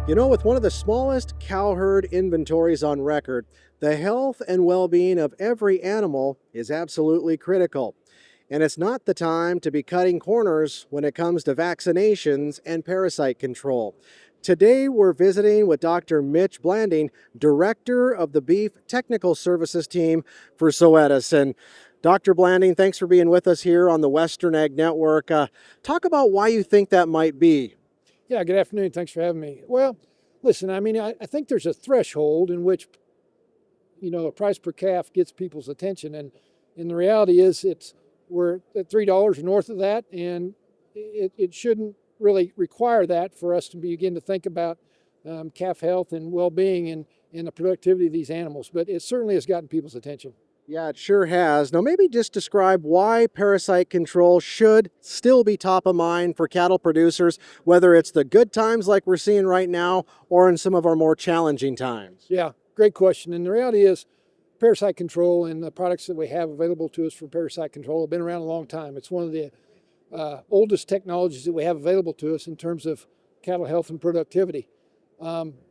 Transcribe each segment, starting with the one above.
You know, with one of the smallest cowherd inventories on record, the health and well being of every animal is absolutely critical. And it's not the time to be cutting corners when it comes to vaccinations and parasite control. Today, we're visiting with Dr. Mitch Blanding, Director of the Beef Technical Services Team for Zoetis. And Dr. Blanding, thanks for being with us here on the Western Ag Network. Talk about why you think that might be. Yeah, good afternoon. Thanks for having me. Well, listen, I think there's a threshold in which, a price per calf gets people's attention. And the reality is we're at $3 or north of that, and it shouldn't really require that for us to begin to think about calf health and well-being and the productivity of these animals. But it certainly has gotten people's attention. Yeah, it sure has. Now, maybe just describe why parasite control should still be top of mind for cattle producers, whether it's the good times like we're seeing right now or in some of our more challenging times. Yeah, great question. And the reality is, parasite control and the products that we have available to us for parasite control have been around a long time. It's one of the oldest technologies that we have available to us in terms of cattle health and productivity.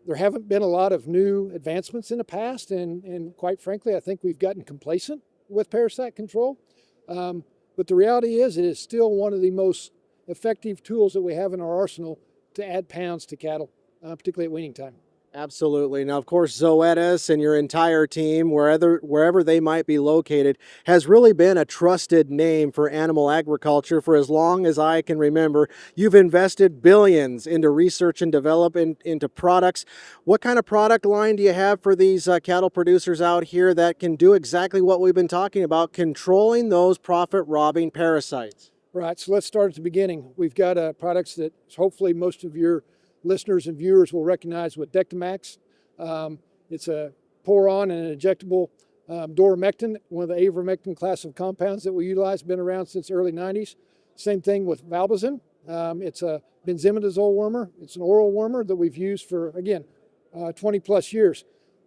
There haven't been a lot of new advancements in the past, and quite frankly, I think we've gotten complacent with parasite control. But the reality is, it is still one of the most effective tools that we have in our arsenal to add pounds to cattle, particularly at weaning time. Absolutely. Now, of course, Zoetis and your entire team, wherever they might be located, has really been a trusted name for animal agriculture for as long as I can remember. You've invested billions into research and development into products. What kind of product line do you have for these cattle producers out here that can do exactly what we've been talking about, controlling those profit-robbing parasites? Right. So let's start at the beginning. We've got products that hopefully most of your listeners and viewers will recognize with Dectomax. It's a pour-on and an injectable doramectin, one of the avermectin class of compounds that we utilize, been around since the early 90s. Same thing with Valbazin. It's a benzimidazole wormer. It's an oral wormer that we've used for, again, 20 plus years.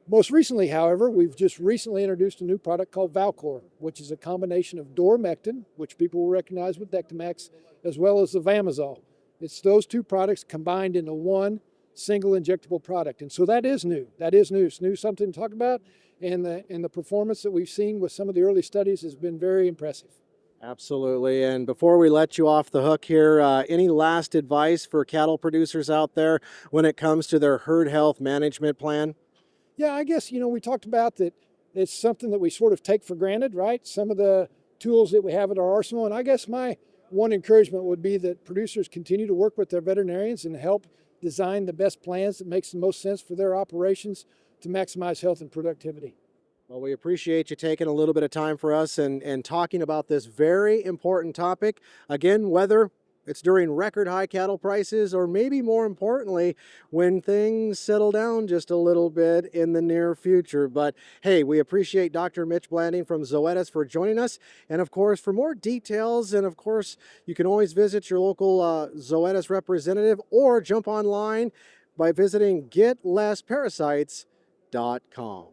Most recently, however, we've just recently introduced a new product called Valcor, which is a combination of doramectin, which people will recognize with Dectomax, as well as the Vamazole. It's those two products combined into one single injectable product. And so that is new. That is new. It's new, something to talk about. And the performance that we've seen with some of the early studies has been very impressive. Absolutely. And before we let you off the hook here, any last advice for cattle producers out there when it comes to their herd health management plan? Yeah, I guess, we talked about that it's something that we sort of take for granted, right? Some of the tools that we have at our arsenal. And I guess my one encouragement would be that producers continue to work with their veterinarians and help design the best plans that makes the most sense for their operations to maximize health and productivity. Well, we appreciate you taking a little bit of time for us and talking about this very important topic. Again, whether it's during record high cattle prices or maybe more importantly, when things settle down just a little bit in the near future. But hey, we appreciate Dr. Mitch Blanding from Zoetis for joining us. And of course, for more details, and of course, you can always visit your local Zoetis representative or jump online by visiting getlessparasites.com.